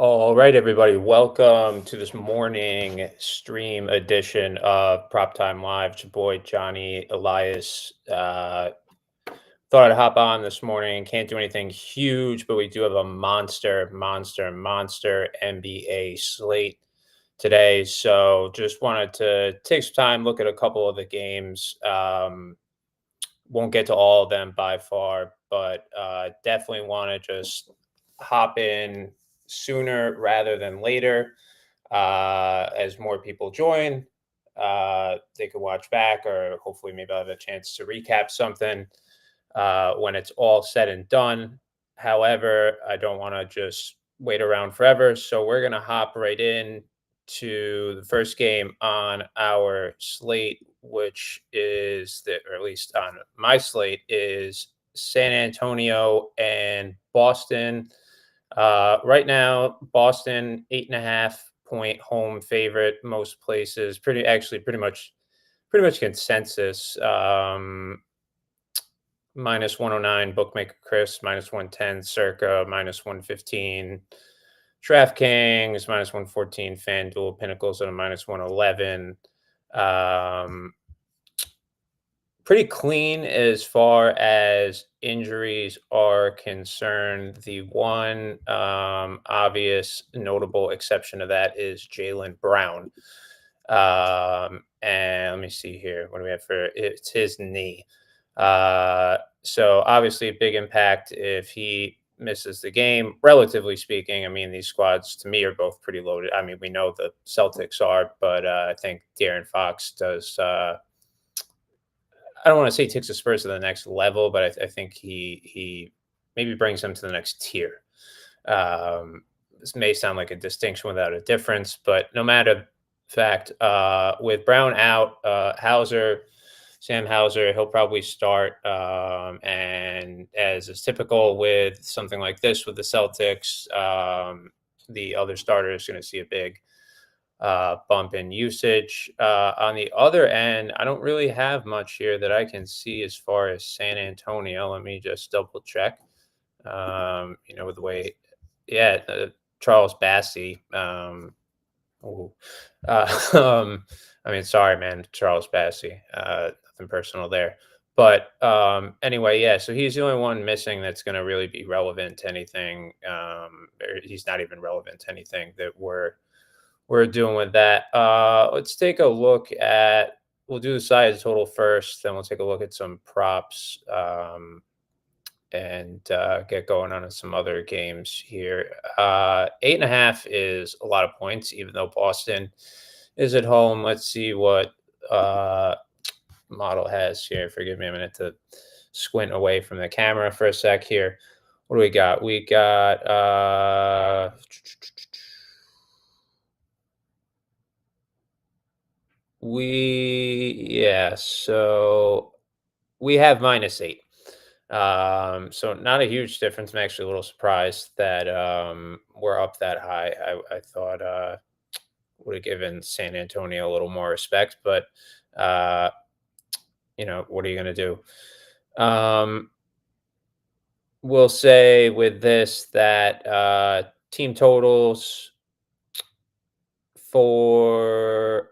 All right, everybody. Welcome to this morning stream edition of Prop Time Live. It's your boy Johnny Elias. Thought I'd hop on this morning. Can't do anything huge, but we do have a monster NBA slate today. So just wanted to take some time, look at a couple of the games. Won't get to all of them by far, but definitely want to just hop in sooner rather than later. As more people join, they can watch back, or hopefully, maybe I'll have a chance to recap something when it's all said and done. However, I don't want to just wait around forever. So we're going to hop right in to the first game on our slate, which is or at least on my slate, is San Antonio and Boston. Right now, Boston 8.5 point home favorite most places. Pretty much consensus. Minus 109 bookmaker Chris, minus 110 circa, minus 115 DraftKings, minus 114 FanDuel, Pinnacles at a minus 111. Pretty clean as far as injuries are concerned. The one obvious notable exception to that is Jalen Brown. And let me see here. What do we have for it's his knee? So obviously a big impact if he misses the game, relatively speaking. I mean, these squads to me are both pretty loaded. I mean, we know the Celtics are, but I think De'Aaron Fox does. I don't want to say takes the Spurs to the next level, but I think he maybe brings them to the next tier. This may sound like a distinction without a difference, but no matter fact, with Brown out, Sam Hauser, he'll probably start. And as is typical with something like this with the Celtics, the other starter is going to see a big bump in usage. On the other end, I don't really have much here that I can see as far as San Antonio. Let me just double check. With the way, yeah, Charles Bassey. Ooh. I mean, sorry, man, Charles Bassey. Nothing personal there. But anyway, yeah. So he's the only one missing that's going to really be relevant to anything. Or he's not even relevant to anything that we're doing with that. Let's take a look at. We'll do the size total first, then we'll take a look at some props and get going on some other games here. 8.5 is a lot of points, even though Boston is at home. Let's see what model has here. Forgive me a minute to squint away from the camera for a sec here. What do we got? We got so we have -8. So not a huge difference. I'm actually a little surprised that we're up that high. I thought would have given San Antonio a little more respect, but uh, what are you gonna do? We'll say with this that team totals for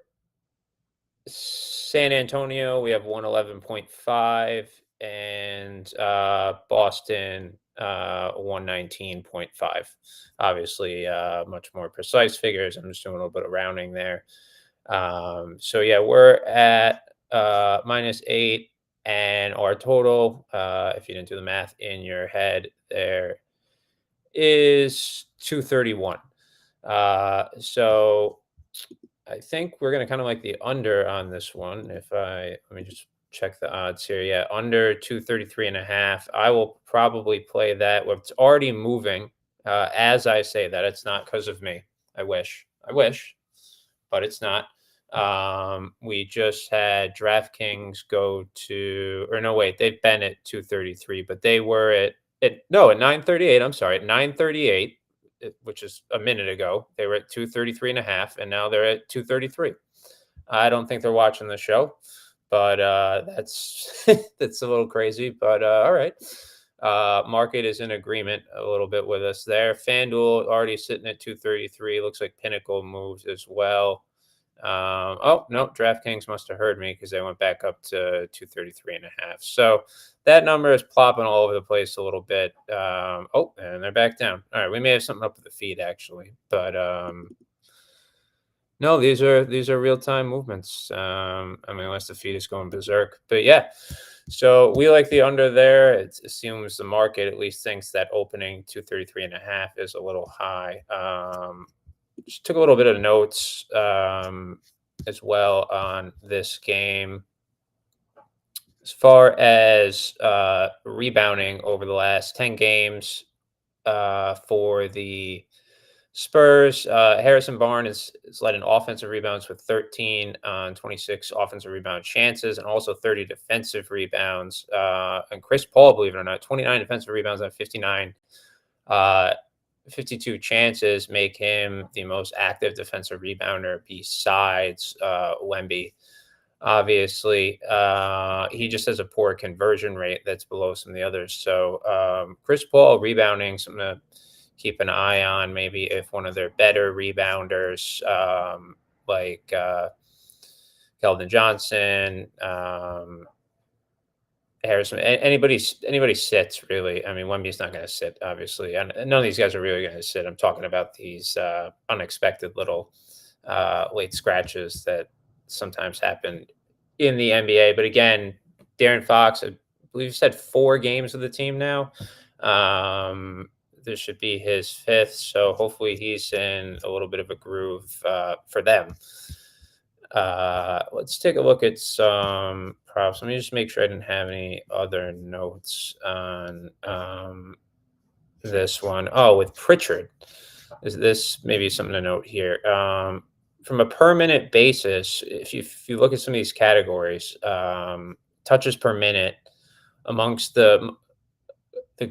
San Antonio, we have 111.5, and Boston 119.5. Obviously, much more precise figures. I'm just doing a little bit of rounding there. So yeah, we're at -8, and our total, if you didn't do the math in your head, there is 231. So I think we're gonna kind of like the under on this one. Let me just check the odds here. Yeah, under 233.5. I will probably play that. It's already moving. As I say that, it's not because of me. I wish, but it's not. We just had DraftKings go to, or no, wait, they've been at 233, but they were at 938. I'm sorry, at 938, which is a minute ago. They were at 233.5, and now they're at 233. I don't think they're watching the show, but that's that's a little crazy. But all right. Market is in agreement a little bit with us there. FanDuel already sitting at 233. Looks like Pinnacle moves as well. Oh, no, DraftKings must have heard me because they went back up to 233.5. So that number is plopping all over the place a little bit. Oh, and they're back down. All right, we may have something up with the feed actually, but no, these are real time movements. I mean, unless the feed is going berserk, but yeah. So we like the under there. It assumes the market at least thinks that opening 233.5 is a little high. Just took a little bit of notes as well on this game. As far as rebounding over the last 10 games for the Spurs, Harrison Barnes is led in offensive rebounds with 13 on 26 offensive rebound chances and also 30 defensive rebounds. And Chris Paul, believe it or not, 29 defensive rebounds on 59. 52 chances make him the most active defensive rebounder besides Wemby. Obviously, he just has a poor conversion rate that's below some of the others. So Chris Paul rebounding, something to keep an eye on. Maybe if one of their better rebounders, like Keldon Johnson, Harrison, anybody sits really. I mean, Wemby's not going to sit, obviously, and none of these guys are really going to sit. I'm talking about these unexpected little late scratches that sometimes happen in the NBA. But again, Darren Fox, I believe, said 4 games with the team now. This should be his 5th, so hopefully he's in a little bit of a groove for them. Let's take a look at some props. Let me just make sure I didn't have any other notes on this one. Oh, with Pritchard, is this maybe something to note here? From a per minute basis, if you look at some of these categories, touches per minute amongst the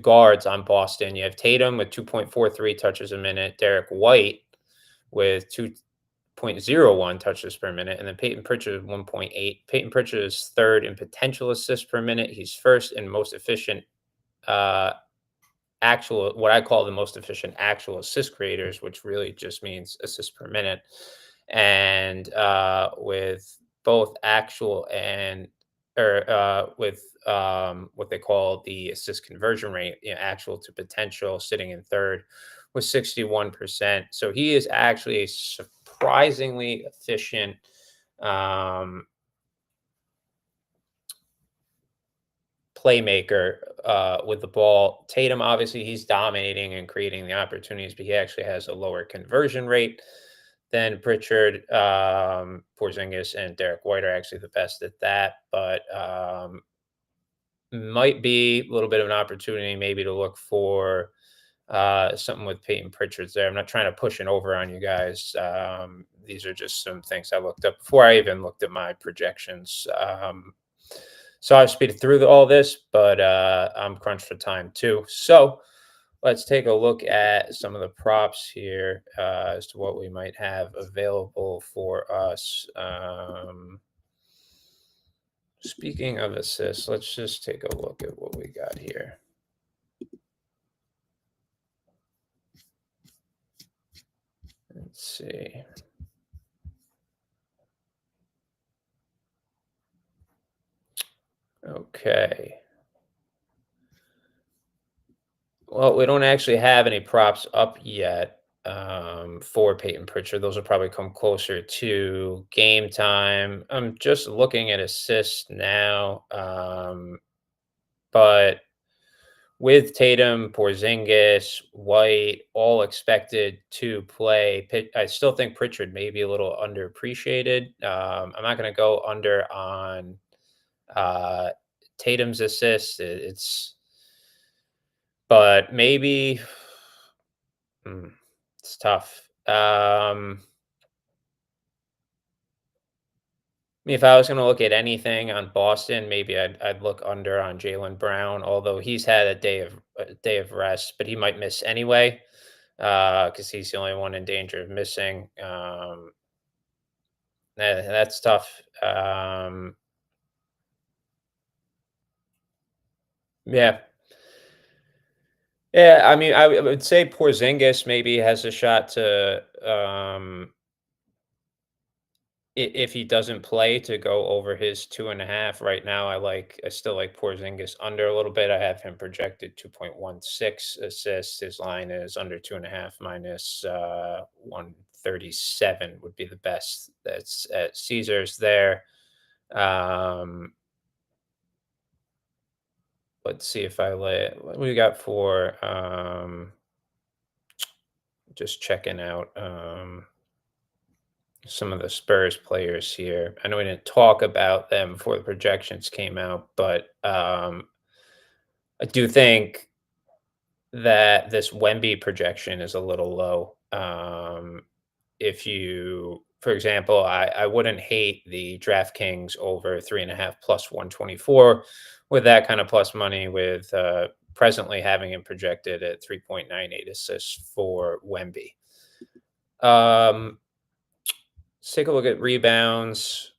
guards on Boston, you have Tatum with 2.43 touches a minute, Derek White with 2.01 touches per minute, and then Peyton Pritchard with 1.8. Peyton Pritchard is third in potential assists per minute. He's first in most efficient actual, what I call the most efficient actual assist creators, which really just means assists per minute. And with both actual and with what they call the assist conversion rate, actual to potential, sitting in third with 61%. So he is actually a surprisingly efficient playmaker with the ball. Tatum, obviously, he's dominating and creating the opportunities, but he actually has a lower conversion rate than Pritchard. Porzingis and Derek White are actually the best at that, but might be a little bit of an opportunity maybe to look for something with Peyton Pritchard's there. I'm not trying to push it over on you guys. These are just some things I looked up before I even looked at my projections. So I've speeded through all this, but I'm crunched for time too. So let's take a look at some of the props here as to what we might have available for us. Speaking of assists, let's just take a look at what we got here. Let's see. Okay. Well, we don't actually have any props up yet for Peyton Pritchard. Those will probably come closer to game time. I'm just looking at assists now, but with Tatum, Porzingis, White, all expected to play, I still think Pritchard may be a little underappreciated. I'm not going to go under on uh, Tatum's assists. But maybe it's tough. I mean, if I was going to look at anything on Boston, maybe I'd look under on Jaylen Brown, although he's had a day of rest, but he might miss anyway because he's the only one in danger of missing. That's tough. Yeah. Yeah, I mean, I would say Porzingis maybe has a shot to, if he doesn't play, to go over his 2.5. Right now, I still like Porzingis under a little bit. I have him projected 2.16 assists. His line is under 2.5 minus 137 would be the best. That's at Caesars there. Um, let's see if I let what we got for just checking out some of the Spurs players here. I know we didn't talk about them before the projections came out, but I do think that this Wemby projection is a little low. If you, for example, I wouldn't hate the DraftKings over 3.5 plus 124 with that kind of plus money, with presently having him projected at 3.98 assists for Wemby. Let's take a look at rebounds,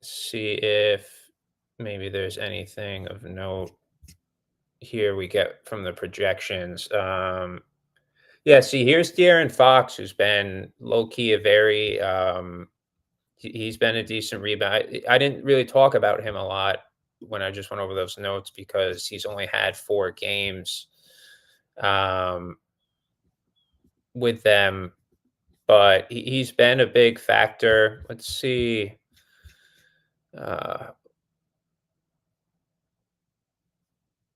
see if maybe there's anything of note here we get from the projections. Yeah, see, here's De'Aaron Fox, who's been low key a very he's been a decent rebound. I didn't really talk about him a lot when I just went over those notes because he's only had 4 games um, with them, but he's been a big factor. Let's see. Uh,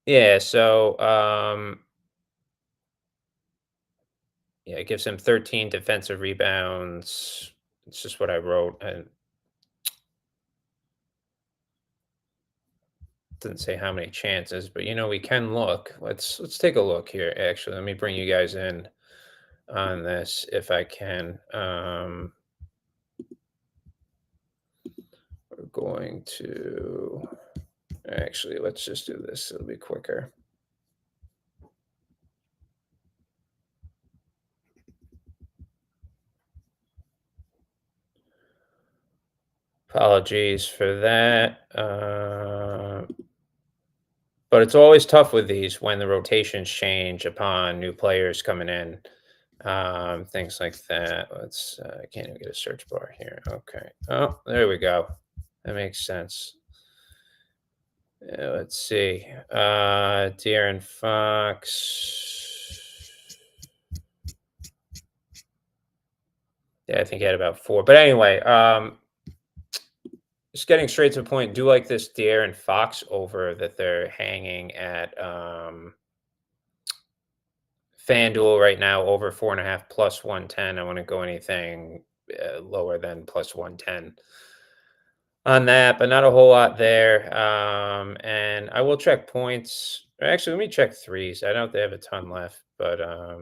yeah, so yeah, it gives him 13 defensive rebounds. It's just what I wrote, and didn't say how many chances, but we can look. Let's take a look here. Actually, let me bring you guys in on this if I can. We're going to actually let's just do this. It'll be quicker. Apologies for that. But it's always tough with these when the rotations change upon new players coming in, things like that. I can't even get a search bar here. Okay. Oh, there we go. That makes sense. Yeah, let's see. De'Aaron Fox. Yeah, I think he had about 4. But anyway, just getting straight to the point, do like this De'Aaron Fox over that they're hanging at FanDuel right now, over 4.5 plus 110. I wouldn't go anything lower than plus 110 on that, but not a whole lot there. And I will check points. Actually, let me check threes. I don't they have a ton left, but let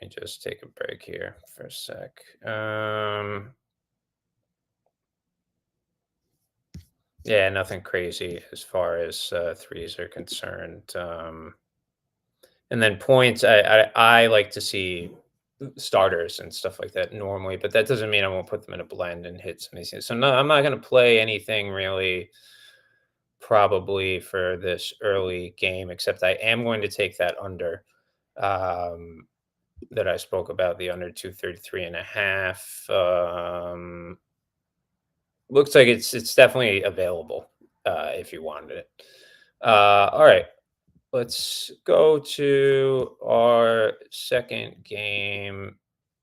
me just take a break here for a sec. Yeah, nothing crazy as far as threes are concerned. And then points, I like to see starters and stuff like that normally, but that doesn't mean I won't put them in a blend and hit some of these things. So no, I'm not going to play anything really probably for this early game, except I am going to take that under um, that I spoke about, the under 233.5. Looks like it's definitely available if you wanted it. All right. Let's go to our second game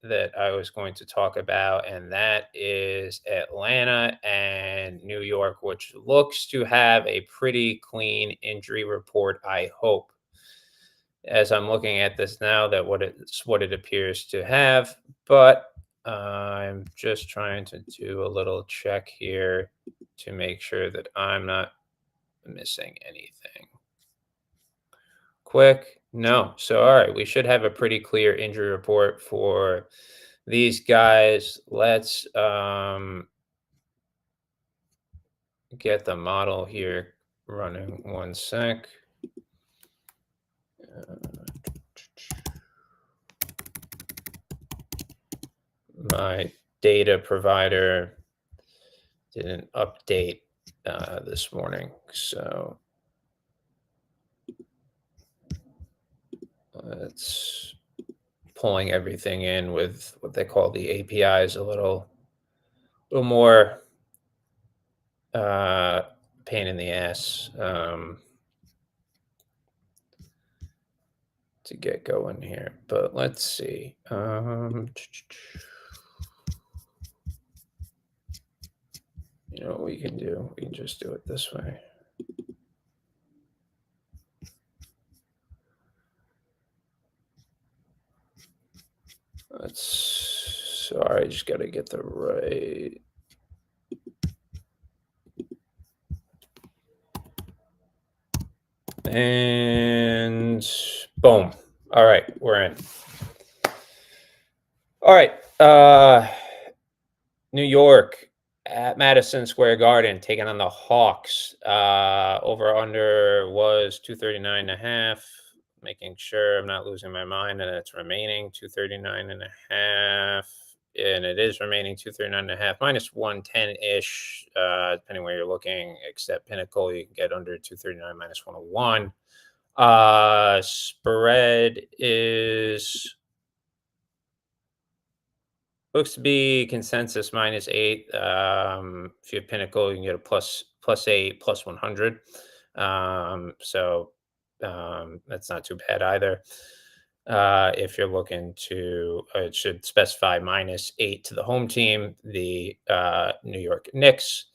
that I was going to talk about, and that is Atlanta and New York, which looks to have a pretty clean injury report, I hope. As I'm looking at this now, that what it appears to have, but I'm just trying to do a little check here to make sure that I'm not missing anything. Quick. No. So, all right, we should have a pretty clear injury report for these guys. Let's get the model here running 1 sec. My data provider didn't update this morning, so It's pulling everything in with what they call the APIs little more uh, pain in the ass to get going here. But let's see. You know what we can do? We can just do it this way. Sorry, I just got to get the right. And boom. All right, we're in. All right. New York at Madison Square Garden taking on the Hawks. Over under was 239.5. Making sure I'm not losing my mind and it's remaining 239.5. And it is remaining 239.5 minus 110-ish, depending where you're looking, except Pinnacle, you can get under 239 minus 101. Spread is looks to be consensus -8. If you have Pinnacle, you can get a +8, +100. So that's not too bad either. If you're looking to, it should specify -8 to the home team, the New York Knicks.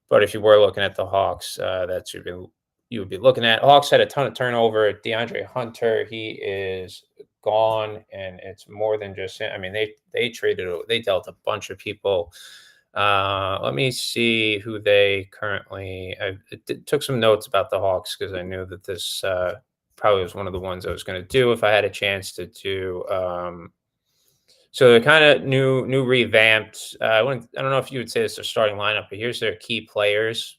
But if you were looking at the Hawks, that's you would be looking at. Hawks had a ton of turnover. DeAndre Hunter, he is gone, and it's more than just him. I mean, they dealt a bunch of people. Let me see who they currently. Took some notes about the Hawks because I knew that this probably was one of the ones I was going to do if I had a chance to do. So they're kind of new revamped. I don't know if you would say it's their starting lineup, but here's their key players.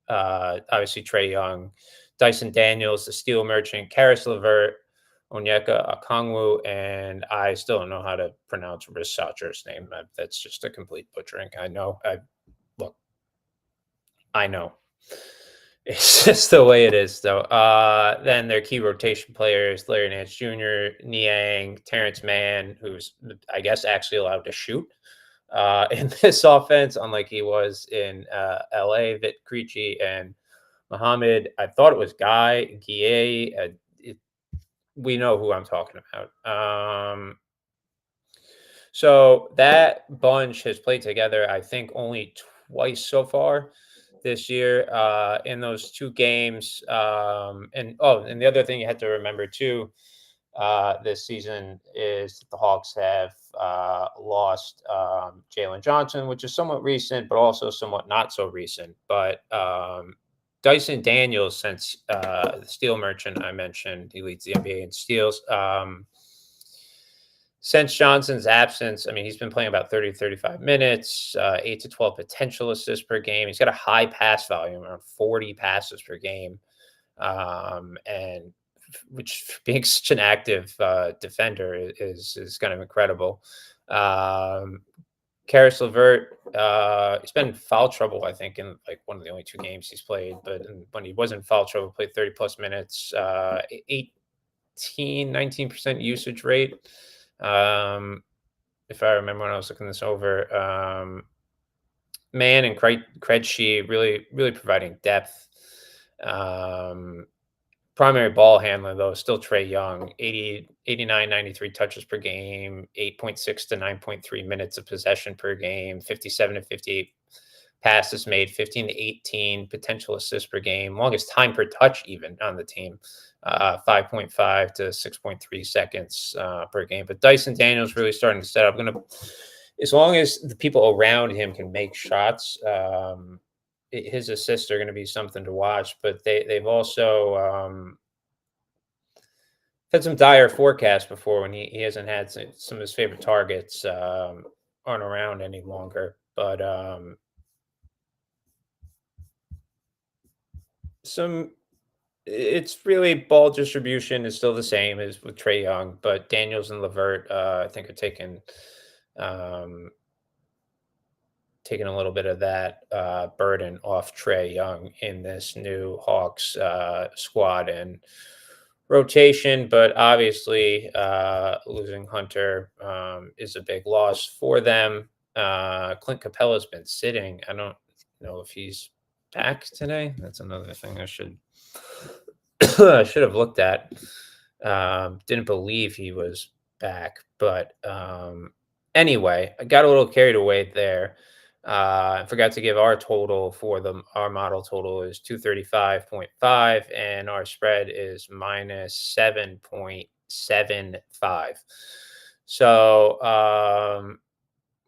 Obviously, Trey Young, Dyson Daniels, the Steel Merchant, Karis LeVert, Onyeka Okongwu, and I still don't know how to pronounce Rissacher's name. That's just a complete butchering. I know. Look, I know. It's just the way it is, though. Then their key rotation players: Larry Nance Jr., Niang, Terrence Mann, who's I guess actually allowed to shoot in this offense, unlike he was in LA. Vit Krejci and Muhammad. I thought it was Guy Guille. We know who I'm talking about. So that bunch has played together, I think, only twice so far this year in those two games. And the other thing you have to remember too this season is that the Hawks have lost Jalen Johnson, which is somewhat recent, but also somewhat not so recent. But Dyson Daniels, since the Steel Merchant I mentioned, he leads the NBA in steals. Since Johnson's absence, I mean, he's been playing about 30, 35 minutes, 8 to 12 potential assists per game. He's got a high pass volume, around 40 passes per game. And which being such an active defender is kind of incredible. Karis LeVert, he's been in foul trouble, I think, in like one of the only two games he's played. But when he was in foul trouble, played 30 plus minutes, 19% usage rate. If I remember when I was looking this over, Mann and Krejci really providing depth. Primary ball handler, though, still Trey Young, 89, 93 touches per game, 8.6 to 9.3 minutes of possession per game, 57 to 58 passes made, 15 to 18 potential assists per game, longest time per touch even on the team, 5.5 to 6.3 seconds per game. But Dyson Daniels really starting to set up. As long as the people around him can make shots, his assists are going to be something to watch. But they've also had some dire forecasts before when he hasn't had some of his favorite targets aren't around any longer. But it's really ball distribution is still the same as with Trey Young, but Daniels and LeVert, I think, are taking a little bit of that burden off Trey Young in this new Hawks squad. And rotation, but obviously losing Hunter is a big loss for them. Clint Capella's been sitting. I don't know if he's back today. That's another thing I should I should have looked at. Didn't believe he was back, but anyway, I got a little carried away there. I forgot to give our total for our model total is 235.5, and our spread is minus 7.75. So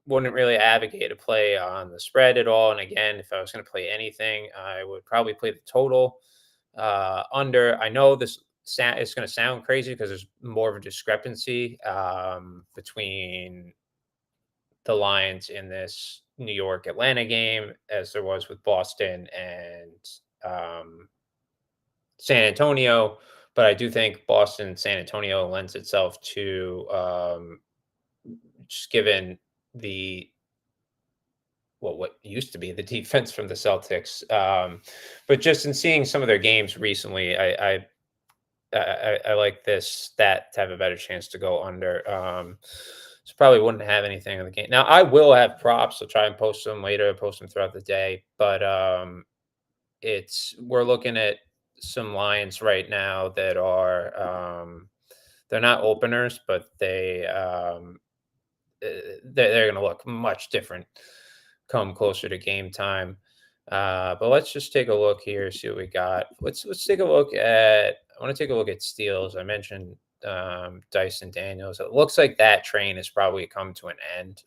wouldn't really advocate a play on the spread at all. And again, if I was going to play anything, I would probably play the total under. I know this it's going to sound crazy because there's more of a discrepancy between the lines in this New York Atlanta game as there was with Boston and um, San Antonio. But I do think Boston San Antonio lends itself to just given the what used to be the defense from the Celtics. But just in seeing some of their games recently, I like this stat to have a better chance to go under. So probably wouldn't have anything in the game. Now I will have props. I'll try and post them later, post them throughout the day. But we're looking at some lines right now that are they're not openers, but they're going to look much different come closer to game time. But let's just take a look here, see what we got. Let's take a look at. I want to take a look at steals. I mentioned Dyson Daniels. It looks like that train has probably come to an end.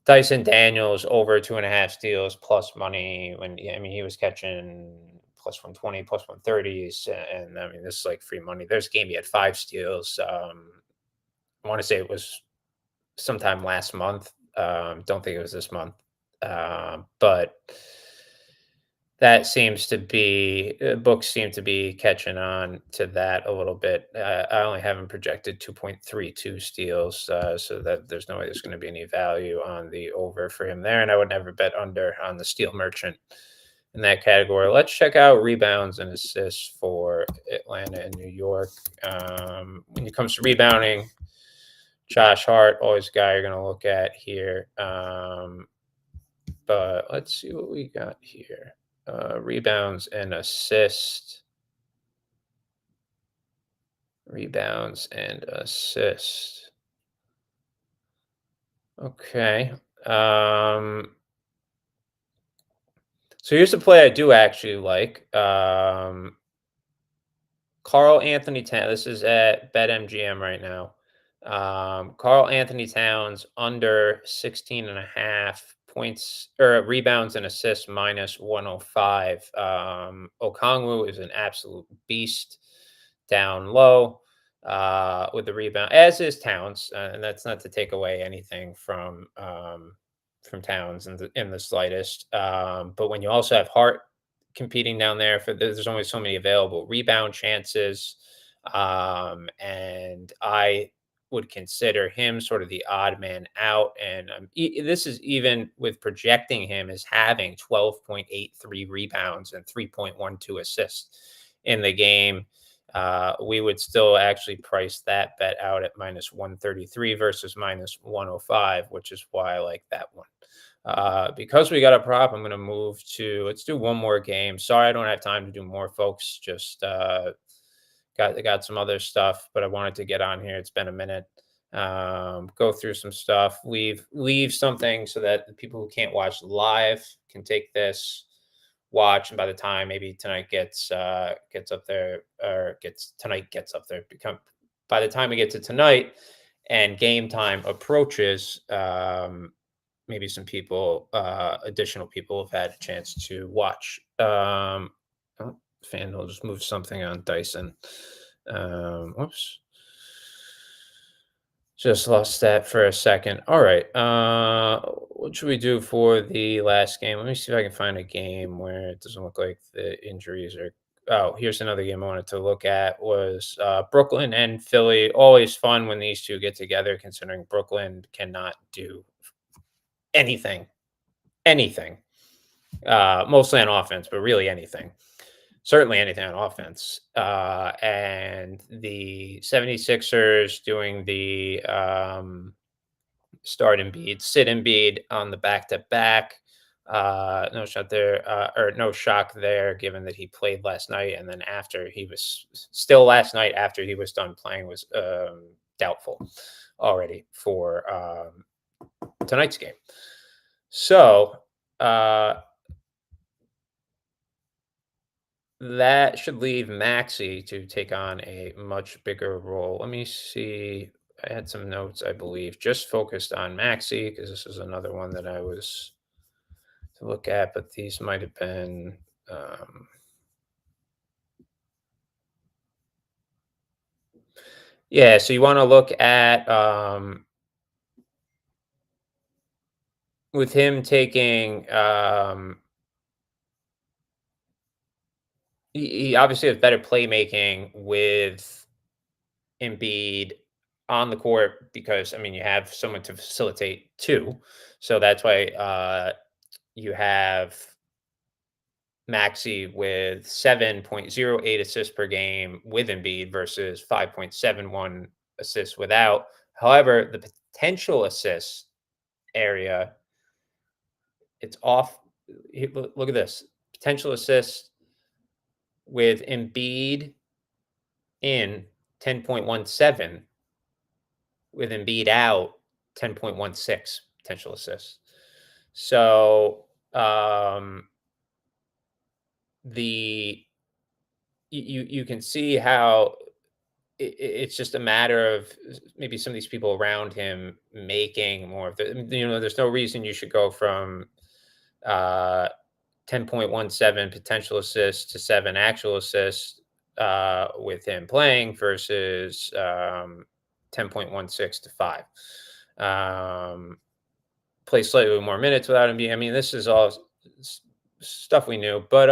Dyson Daniels over 2.5 steals plus money when I mean he was catching plus 120, plus 130s, and I mean this is like free money. There's a game he had 5 steals. I want to say it was sometime last month. Don't think it was this month. But that seems to be books seem to be catching on to that a little bit. I only have him projected 2.32 steals, so that there's no way there's going to be any value on the over for him there, and I would never bet under on the steal merchant in that category. Let's check out rebounds and assists for Atlanta and New York. When it comes to rebounding, Josh Hart, always a guy you're going to look at here. But let's see what we got here. Rebounds and assists. Rebounds and assists. Okay. So here's a play I do actually like. Carl Anthony Towns. This is at BetMGM right now. Carl Anthony Towns under 16.5 points or rebounds and assists minus 105. Okongwu is an absolute beast down low with the rebound, as is Towns, and that's not to take away anything from Towns in the slightest. But when you also have Hart competing down there there's only so many available rebound chances, and I would consider him sort of the odd man out. And this is even with projecting him as having 12.83 rebounds and 3.12 assists in the game. We would still actually price that bet out at minus 133 versus minus 105, which is why I like that one. Because we got a prop, I'm going to move to, let's do one more game. Sorry, I don't have time to do more, folks. Just got some other stuff, but I wanted to get on here. It's been a minute. Go through some stuff. Leave something so that the people who can't watch live can take this, watch, and by the time maybe tonight gets up there, or tonight gets up there, by the time we get to tonight and game time approaches, maybe some people, additional people have had a chance to watch. FanDuel just moved something on Dyson. Whoops. Just lost that for a second. All right. What should we do for the last game? Let me see if I can find a game where it doesn't look like the injuries are. Oh, here's another game I wanted to look at was Brooklyn and Philly. Always fun when these two get together, considering Brooklyn cannot do anything, mostly on offense, but really anything. certainly anything on offense. And the 76ers doing the start Embiid, sit Embiid on the back to back. No shot there, or no shock there, given that he played last night, and then after he was still last night after he was done playing was doubtful already for tonight's game. So uh, that should leave Maxi to take on a much bigger role. Let me see. I had some notes, I believe, just focused on Maxi because this is another one that I was to look at, but these might have been. Um, yeah, so you want to look at with him taking. He obviously has better playmaking with Embiid on the court because I mean you have someone to facilitate too, so that's why you have Maxi with 7.08 assists per game with Embiid versus 5.71 assists without. However, the potential assists area, it's off. Look at this potential assists with Embiid in 10.17, with Embiid out 10.16 potential assists. So the you can see how it's just a matter of maybe some of these people around him making more of the. There's no reason you should go from uh, 10.17 potential assists to 7 actual assists with him playing versus 10.16 to 5. Play slightly more minutes without him being. I mean, this is all stuff we knew, but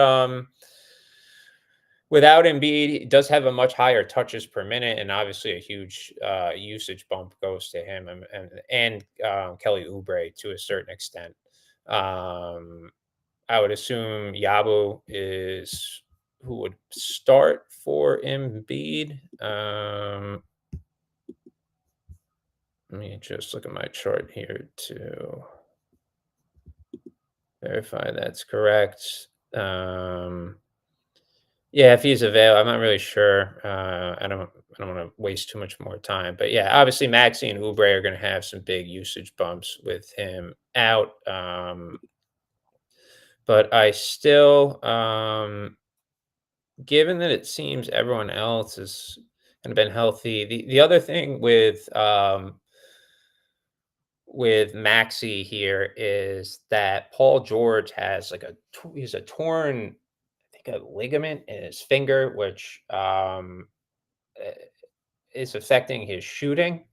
without Embiid, he does have a much higher touches per minute, and obviously a huge usage bump goes to him and Kelly Oubre to a certain extent. Um, I would assume Yabu is who would start for Embiid. Let me just look at my chart here to verify that's correct. Yeah, if he's available, I'm not really sure. I don't want to waste too much more time, but yeah, obviously Maxi and Oubre are going to have some big usage bumps with him out. But I still, given that it seems everyone else has kind of been healthy, the other thing with Maxi here is that Paul George has like he's a torn, I think a ligament in his finger, which eh, is affecting his shooting.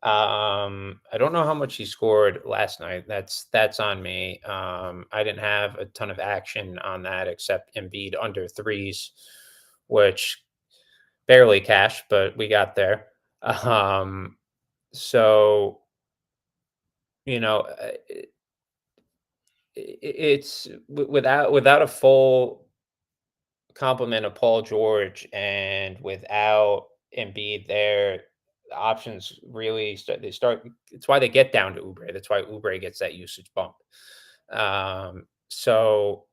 I don't know how much he scored last night. That's on me. I didn't have a ton of action on that except Embiid under threes, which barely cashed, but we got there. Um, so you know, it's without a full complement of Paul George and without Embiid there, the options really start. It's why they get down to Oubre. That's why Oubre gets that usage bump. So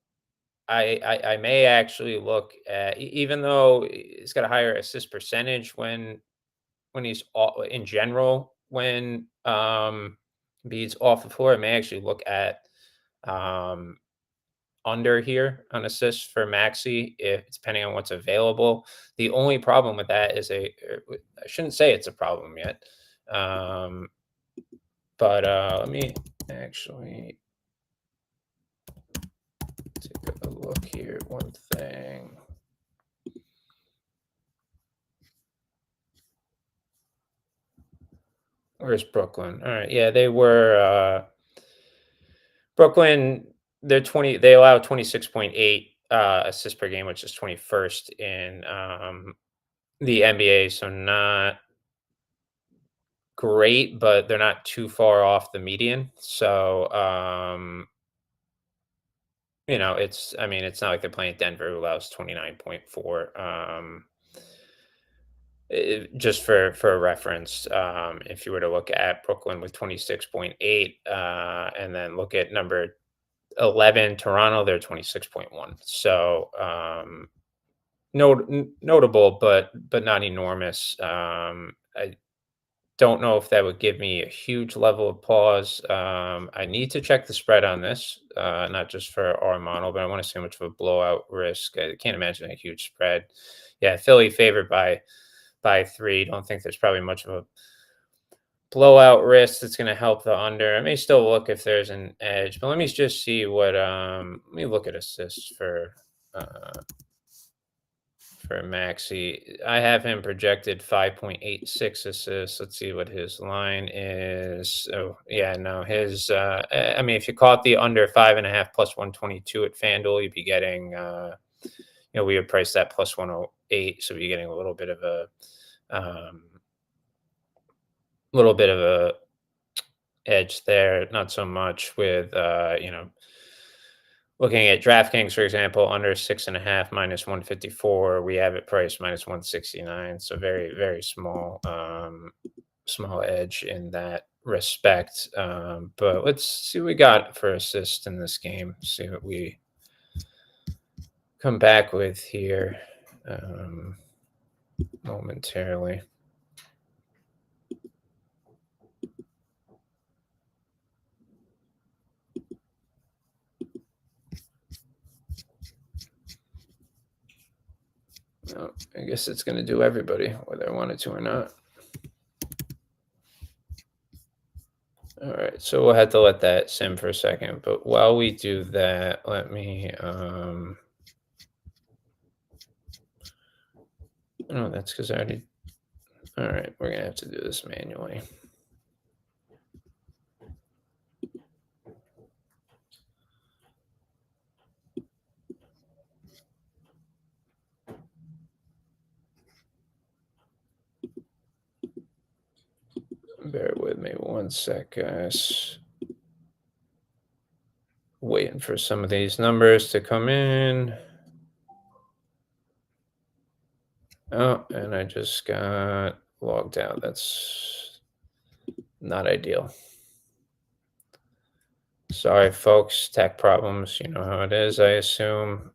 I may actually look at even though he's got a higher assist percentage when he's in general when Embiid's off the floor. I may actually look at um under here on assists for Maxi, if depending on what's available. The only problem with that is I shouldn't say it's a problem yet. Um, but let me actually take a look here. One thing. Where's Brooklyn? All right, yeah, they were Brooklyn. They allow 26.8 assists per game, which is 21st in the NBA. So not great, but they're not too far off the median. So I mean, it's not like they're playing Denver, who allows 29.4. Just for a reference, if you were to look at Brooklyn with 26.8, and then look at number 11, Toronto, they're 26.1. So, notable, but not enormous. I don't know if that would give me a huge level of pause. I need to check the spread on this, not just for our model, but I want to see how much of a blowout risk. I can't imagine a huge spread. Yeah, Philly favored by 3. Don't think there's probably much of a blowout risk that's going to help the under. I may still look if there's an edge, but let me just see what. Let me look at assists for Maxi. I have him projected 5.86 assists. Let's see what his line is. Oh, yeah, no, I mean, if you caught the under 5.5 plus 122 at FanDuel, you'd be getting, we would price that plus 108. So you're getting a um, little bit of a edge there. Not so much with, looking at DraftKings, for example, under 6.5 minus 154, we have it priced minus 169. So very, very small edge in that respect. But let's see what we got for assist in this game. See what we come back with here momentarily. Oh, I guess it's going to do everybody, whether I wanted to or not. All right, so we'll have to let that sim for a second. But while we do that, let me. Oh, that's because I already. All right, we're gonna have to do this manually. Bear with me one sec, guys. Waiting for some of these numbers to come in. Oh, and I just got logged out. That's not ideal. Sorry, folks. Tech problems. You know how it is, I assume.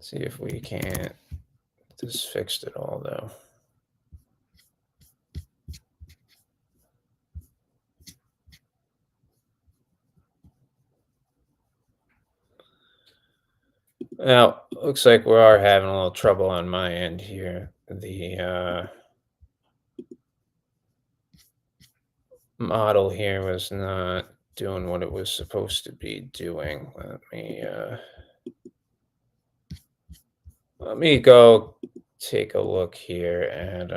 See if we can't. This fixed it all, though. Well, looks like we are having a little trouble on my end here. The model here was not doing what it was supposed to be doing. Let me go take a look here at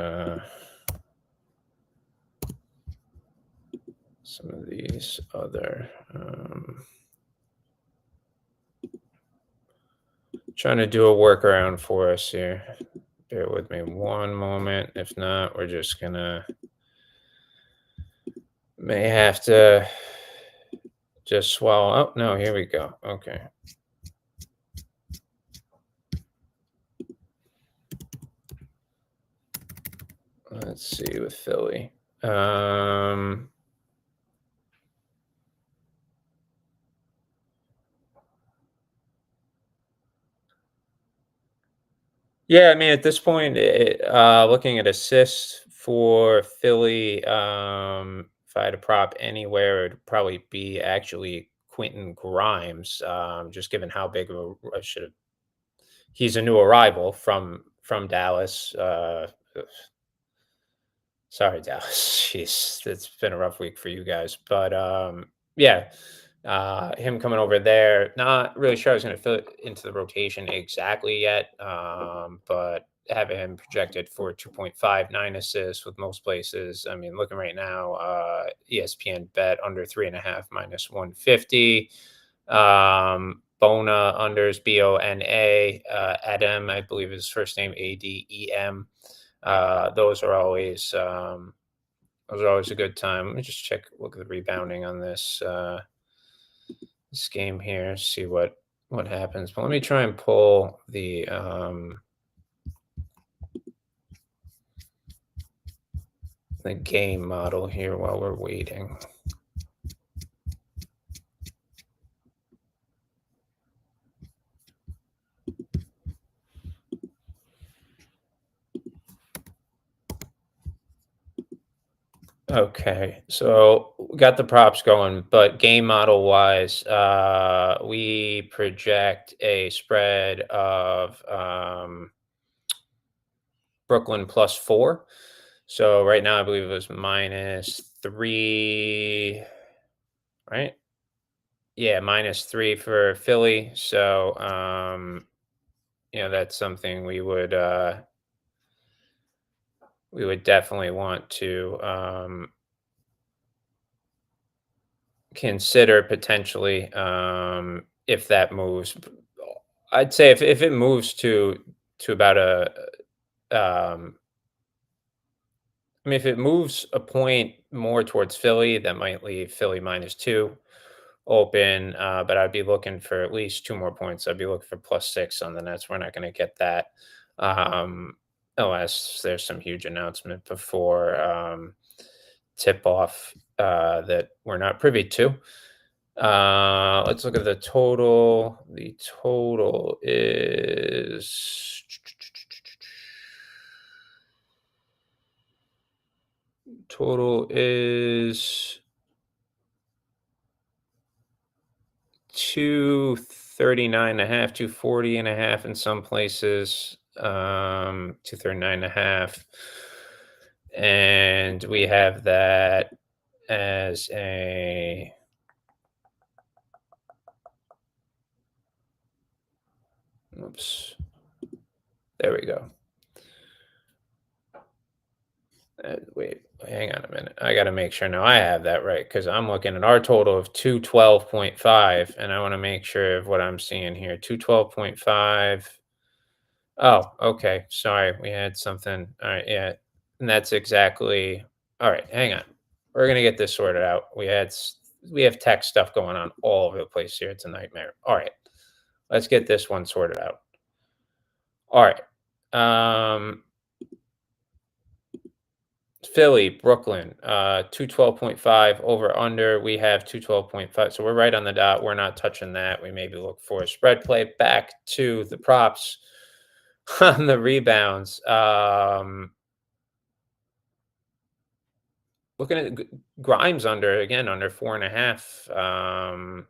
some of these other trying to do a workaround for us here. Bear with me one moment. If not, we're just gonna may have to just swallow. Oh no, here we go. Okay. Let's see with Philly. Yeah, I mean, at this point, looking at assists for Philly, if I had to prop anywhere, it'd probably be actually Quentin Grimes. Just given how big of a I should have. He's a new arrival from Dallas. Sorry, Dallas. Jeez, it's been a rough week for you guys. But yeah, him coming over there, not really sure I was going to fit into the rotation exactly yet, but having him projected for 2.59 assists with most places. I mean, looking right now, ESPN bet under 3.5 minus 150. Bona unders Bona. Adam, I believe his first name Adem. Those are always a good time. Let me just look at the rebounding on this. this game here, see what happens. But let me try and pull the game model here while we're waiting. Okay, so we got the props going, but game model wise, we project a spread of Brooklyn +4. So right now, I believe it was -3, right? Yeah, -3 for Philly. So that's something we would definitely want to consider potentially, if that moves. I'd say if it moves to about um, I mean, if it moves a point more towards Philly, that might leave Philly -2 open. But I'd be looking for at least 2 more points. I'd be looking for +6 on the Nets. We're not going to get that um, unless there's some huge announcement before tip off that we're not privy to. Let's look at the total. The total is 239 and a half, 240 and a half in some places, 239 and a half. And we have that as a oops. There we go. Wait, hang on a minute. I got to make sure now I have that right because I'm looking at our total of 212.5, and I want to make sure of what I'm seeing here. 212.5. Oh, okay. Sorry, we had something. All right, yeah, and that's exactly. All right, hang on. We're gonna get this sorted out. We have tech stuff going on all over the place here. It's a nightmare. All right, let's get this one sorted out. All right. Philly, Brooklyn, 212.5 over under. We have 212.5. So we're right on the dot. We're not touching that. We maybe look for a spread play. Back to the props on the rebounds. Looking at Grimes under 4.5.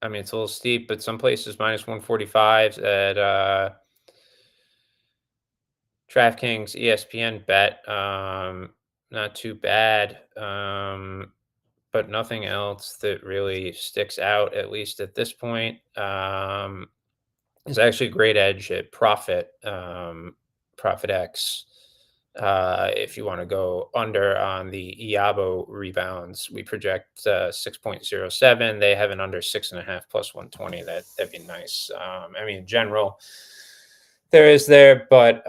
I mean, it's a little steep, but some places -145 at DraftKings, ESPN bet. Not too bad. But nothing else that really sticks out, at least at this point. It's actually a great edge at Profit X. If you want to go under on the Iabo rebounds, we project 6.07. They have an under 6.5 +120. That'd be nice. I mean, in general, there is there, but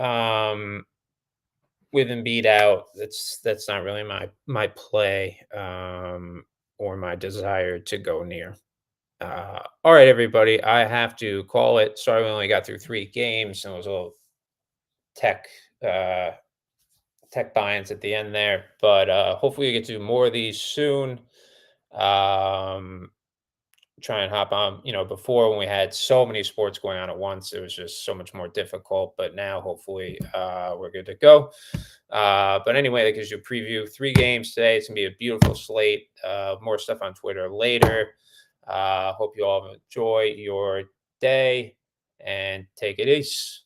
with Embiid out, that's not really my play or my desire to go near. All right, everybody, I have to call it. Sorry, we only got through 3 games, and it was a little tech uh, tech buy-ins at the end there. But hopefully, we get to do more of these soon. Try and hop on. Before when we had so many sports going on at once, it was just so much more difficult. But now, hopefully, we're good to go. But anyway, that gives you a preview. 3 games today. It's gonna be a beautiful slate. More stuff on Twitter later. Hope you all enjoy your day and take it easy.